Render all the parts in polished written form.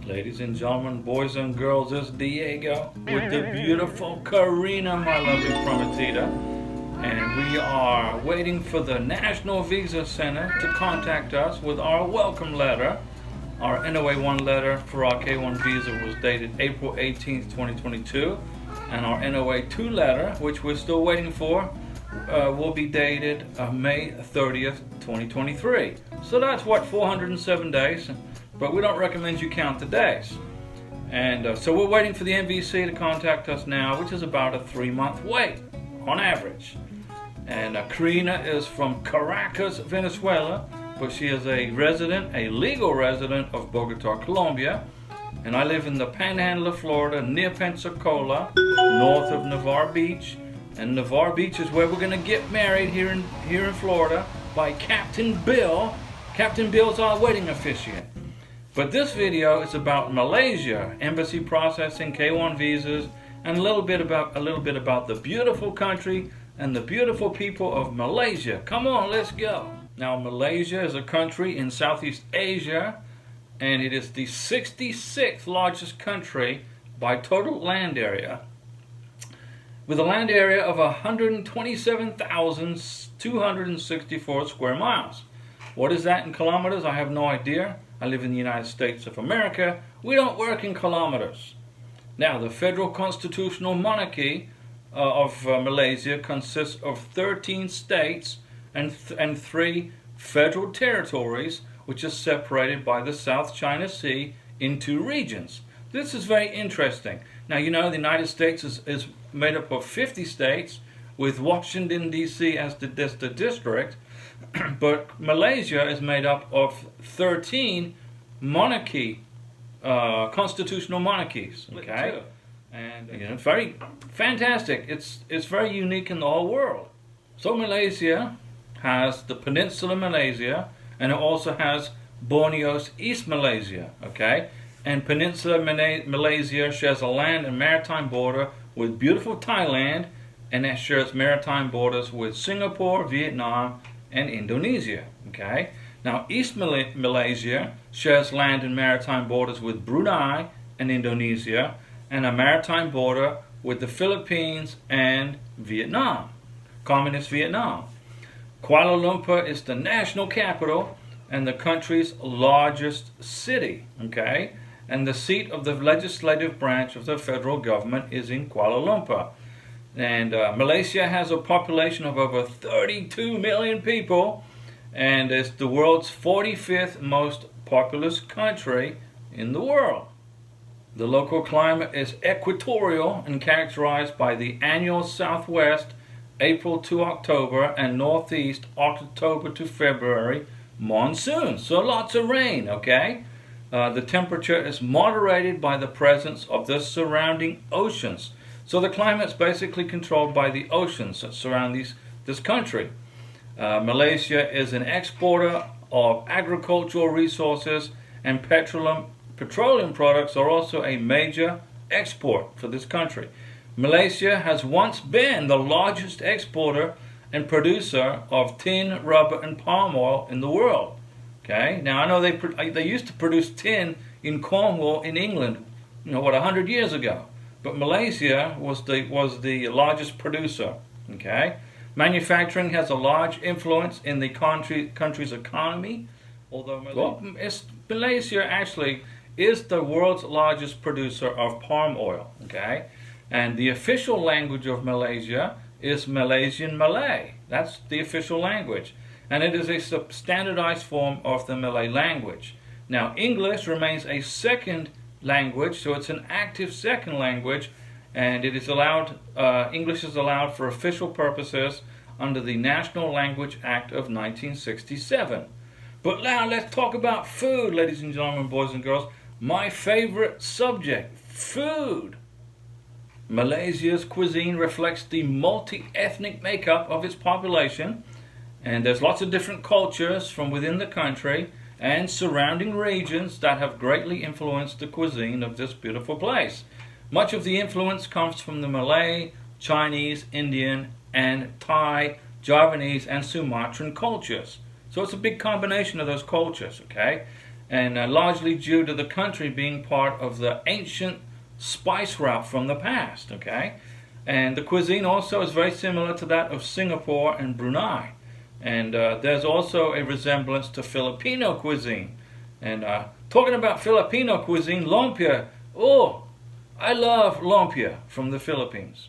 Ladies and gentlemen, boys and girls, it's Diego with the beautiful Karina, my lovely prometida. And we are waiting for the National Visa Center to contact us with our welcome letter. Our NOA1 letter for our K1 visa was dated April 18th, 2022. And our NOA2 letter, which we're still waiting for, will be dated May 30th, 2023. So that's what, 407 days. But we don't recommend you count the days. And so we're waiting for the NVC to contact us now, which is about a 3-month wait on average. And Karina is from Caracas, Venezuela, but she is a legal resident of Bogota, Colombia. And I live in the Panhandle of Florida, near Pensacola, north of Navarre Beach. And Navarre Beach is where we're going to get married here in Florida by Captain Bill. Captain Bill's our wedding officiant. But this video is about Malaysia, embassy processing, K1 visas, and a little bit about the beautiful country and the beautiful people of Malaysia. Come on, let's go. Now, Malaysia is a country in Southeast Asia, and it is the 66th largest country by total land area, with a land area of 127,264 square miles. What is that in kilometers? I have no idea. I live in the United States of America. We don't work in kilometers. Now, the federal constitutional monarchy of Malaysia consists of 13 states and 3 federal territories, which is separated by the South China Sea into regions. This is very interesting. Now, you know, the United States is made up of 50 states, with Washington, D.C. as the district. But Malaysia is made up of 13 constitutional monarchies. Okay, and you know, very fantastic. It's very unique in the whole world. So Malaysia has the Peninsula Malaysia, and it also has Borneo's East Malaysia. Okay, and Peninsula Malaysia shares a land and maritime border with beautiful Thailand, and it shares maritime borders with Singapore, Vietnam, and Indonesia. Okay, now East Malaysia shares land and maritime borders with Brunei and Indonesia, and a maritime border with the Philippines and Vietnam, Communist Vietnam. Kuala Lumpur is the national capital and the country's largest city. Okay, and the seat of the legislative branch of the federal government is in Kuala Lumpur. And Malaysia has a population of over 32 million people, and it's the world's 45th most populous country in the world. The local climate is equatorial and characterized by the annual southwest, April to October, and northeast, October to February, monsoon. So lots of rain, okay? The temperature is moderated by the presence of the surrounding oceans. So the climate's basically controlled by the oceans that surround this country. Malaysia is an exporter of agricultural resources, and petroleum products are also a major export for this country. Malaysia has once been the largest exporter and producer of tin, rubber, and palm oil in the world. Okay, now I know they used to produce tin in Cornwall in England, 100 years ago. But Malaysia was the largest producer. Okay, manufacturing has a large influence in the country's economy. Although Malaysia actually is the world's largest producer of palm oil. Okay, and the official language of Malaysia is Malaysian Malay. That's the official language, and it is a standardized form of the Malay language. Now, English remains a second language, so it's an active second language, and it is allowed. English is allowed for official purposes under the National Language Act of 1967. But now let's talk about food, ladies and gentlemen, boys and girls. My favorite subject, food. Malaysia's cuisine reflects the multi-ethnic makeup of its population, and there's lots of different cultures from within the country and surrounding regions that have greatly influenced the cuisine of this beautiful place. Much of the influence comes from the Malay, Chinese, Indian, and Thai, Javanese, and Sumatran cultures. So it's a big combination of those cultures, okay? and largely due to the country being part of the ancient spice route from the past, okay? And the cuisine also is very similar to that of Singapore and Brunei. And there's also a resemblance to Filipino cuisine. And talking about Filipino cuisine, lumpia. Oh, I love lumpia from the Philippines.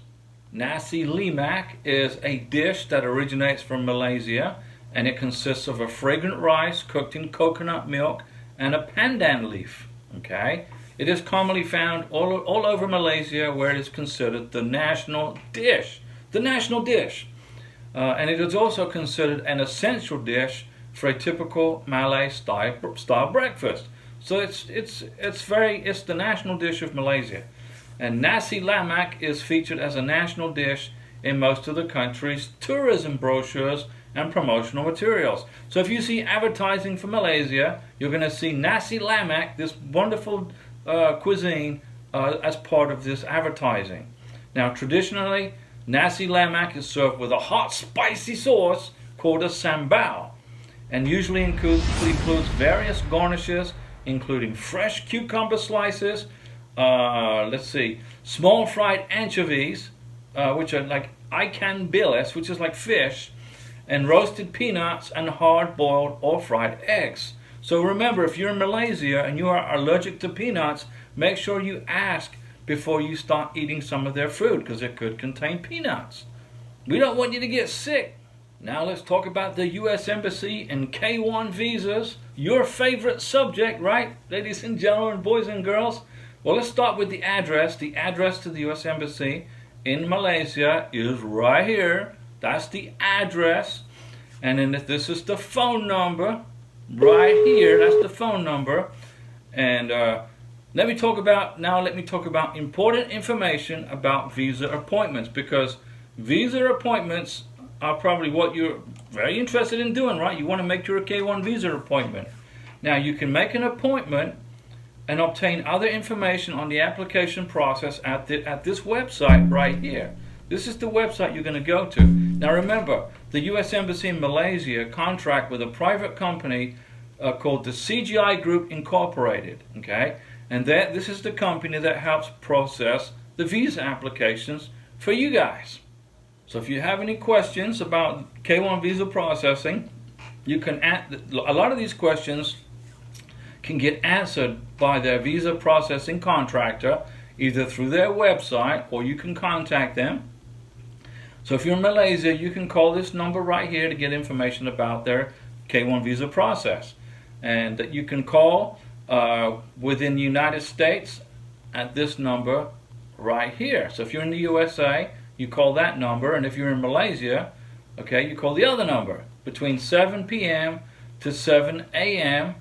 Nasi lemak is a dish that originates from Malaysia, and it consists of a fragrant rice cooked in coconut milk and a pandan leaf. Okay, it is commonly found all over Malaysia, where it is considered the national dish. The national dish, and it is also considered an essential dish for a typical Malay style breakfast. So it's the national dish of Malaysia. And nasi lemak is featured as a national dish in most of the country's tourism brochures and promotional materials. So if you see advertising for Malaysia, you're going to see nasi lemak, this wonderful cuisine, as part of this advertising. Now, traditionally, nasi lemak is served with a hot, spicy sauce called a sambal, and usually includes various garnishes, including fresh cucumber slices, small fried anchovies, which are like ikan bilis, which is like fish, and roasted peanuts and hard-boiled or fried eggs. So remember, if you're in Malaysia and you are allergic to peanuts, make sure you ask before you start eating some of their food, because it could contain peanuts. We don't want you to get sick. Now let's talk about the U.S. Embassy and K-1 visas. Your favorite subject, right, ladies and gentlemen, boys and girls? Well, let's start with the address. The address to the U.S. Embassy in Malaysia is right here. That's the address. And then this is the phone number right here. That's the phone number. And let me talk about important information about visa appointments, because visa appointments are probably what you're very interested in doing, right? You want to make your K-1 visa appointment. Now, you can make an appointment and obtain other information on the application process at this website right here. This is the website you're going to go to. Now remember, the U.S. Embassy in Malaysia contract with a private company called the CGI Group Incorporated, okay? And this is the company that helps process the visa applications for you guys. So if you have any questions about K-1 visa processing, you can a lot of these questions can get answered by their visa processing contractor, either through their website or you can contact them. So if you're in Malaysia, you can call this number right here to get information about their K-1 visa process. And that you can call within the United States at this number right here. So if you're in the USA, you call that number, and if you're in Malaysia, okay, you call the other number between 7 p.m. to 7 a.m.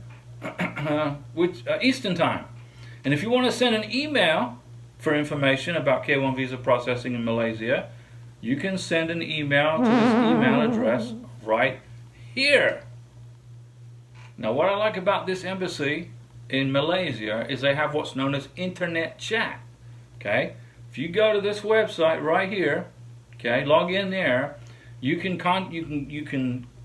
Eastern Time. And if you want to send an email for information about K-1 visa processing in Malaysia, you can send an email to this email address right here. Now, what I like about this embassy in Malaysia is they have what's known as internet chat. Okay, if you go to this website right here, okay, log in there, you can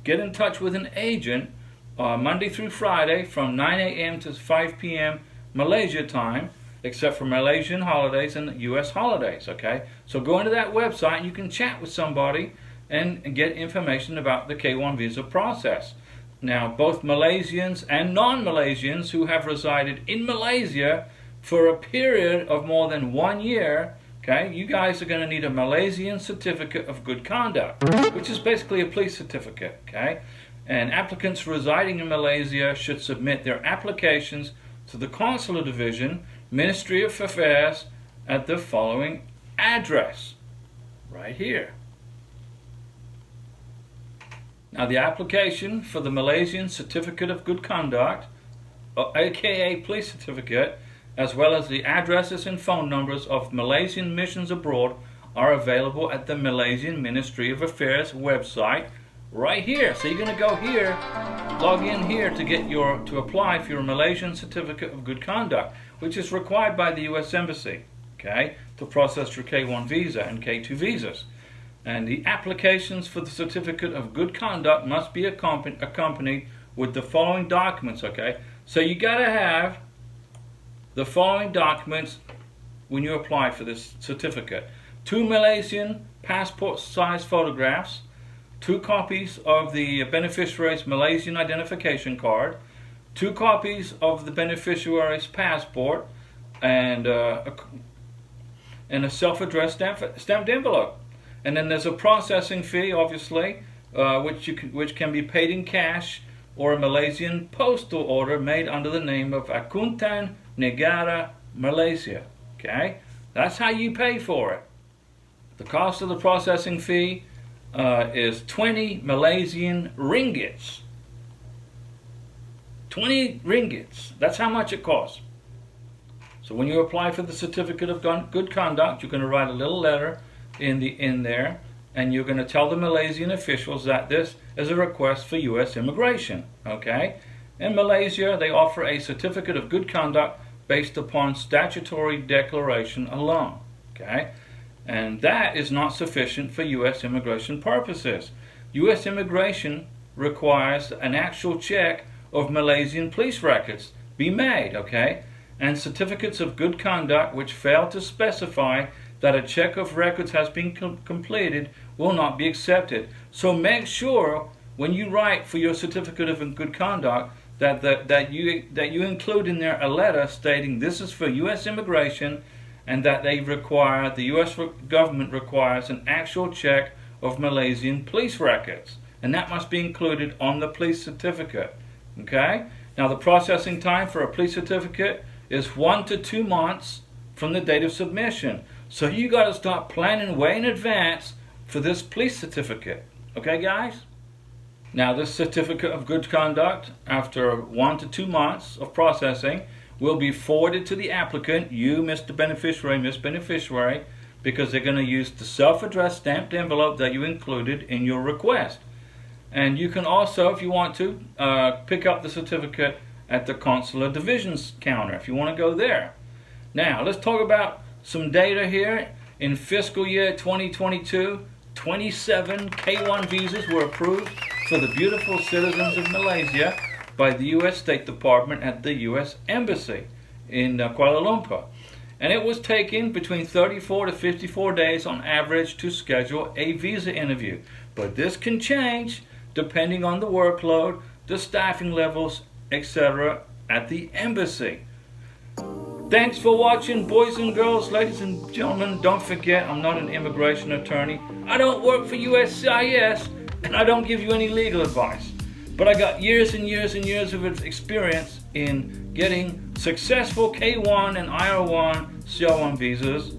get in touch with an agent Monday through Friday from 9 a.m. to 5 p.m. Malaysia time, except for Malaysian holidays and U.S. holidays, okay? So go into that website and you can chat with somebody and get information about the K-1 visa process. Now, both Malaysians and non-Malaysians who have resided in Malaysia for a period of more than 1 year, okay, you guys are going to need a Malaysian certificate of good conduct, which is basically a police certificate, okay? And applicants residing in Malaysia should submit their applications to the Consular Division, Ministry of Affairs, at the following address, right here. Now, the application for the Malaysian Certificate of Good Conduct, aka Police Certificate, as well as the addresses and phone numbers of Malaysian missions abroad are available at the Malaysian Ministry of Affairs website right here. So you're going to go here, log in here to apply for your Malaysian Certificate of Good Conduct, which is required by the U.S. Embassy, okay, to process your K-1 visa and K-2 visas. And the applications for the Certificate of Good Conduct must be accompanied with the following documents, okay? So you got to have the following documents when you apply for this certificate: 2 Malaysian passport size photographs, 2 copies of the beneficiary's Malaysian identification card, 2 copies of the beneficiary's passport, and a self-addressed stamped envelope. And then there's a processing fee, obviously, which can be paid in cash or a Malaysian postal order made under the name of Akuntan Negara Malaysia. Okay, that's how you pay for it. The cost of the processing fee is 20 Malaysian ringgits. 20 ringgits. That's how much it costs. So when you apply for the certificate of good conduct, you're going to write a little letter in there, and you're going to tell the Malaysian officials that this is a request for U.S. immigration. Okay? In Malaysia, they offer a certificate of good conduct based upon statutory declaration alone. Okay? And that is not sufficient for U.S. immigration purposes. U.S. immigration requires an actual check of Malaysian police records be made. Okay? And certificates of good conduct which fail to specify that a check of records has been completed will not be accepted. So make sure when you write for your certificate of good conduct that you include in there a letter stating this is for U.S. immigration, and that the U.S. government requires an actual check of Malaysian police records, and that must be included on the police certificate. Okay? Now the processing time for a police certificate is 1 to 2 months from the date of submission. So you got to start planning way in advance for this police certificate. Okay, guys? Now this certificate of good conduct, after 1 to 2 months of processing, will be forwarded to the applicant, you, Mr. Beneficiary, Miss Beneficiary, because they're going to use the self-addressed stamped envelope that you included in your request. And you can also, if you want to, pick up the certificate at the consular divisions counter if you want to go there. Now, let's talk about some data here. In fiscal year 2022, 27 K1 visas were approved for the beautiful citizens of Malaysia by the U.S. State Department at the U.S. Embassy in Kuala Lumpur. And it was taking between 34 to 54 days on average to schedule a visa interview. But this can change depending on the workload, the staffing levels, etc. at the embassy. Thanks for watching, boys and girls, ladies and gentlemen. Don't forget, I'm not an immigration attorney. I don't work for USCIS, and I don't give you any legal advice. But I got years and years and years of experience in getting successful K1 and IR1 CR1 visas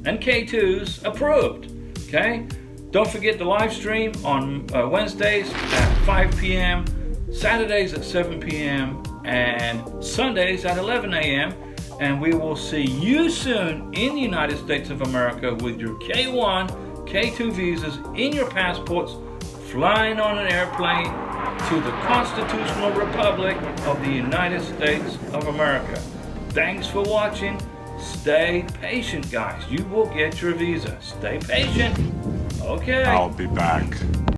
and K2s approved. Okay? Don't forget the live stream on Wednesdays at 5 p.m., Saturdays at 7 p.m., and Sundays at 11 a.m. And we will see you soon in the United States of America with your K1, K2 visas in your passports, flying on an airplane to the Constitutional Republic of the United States of America. Thanks for watching. Stay patient, guys. You will get your visa. Stay patient. Okay. I'll be back.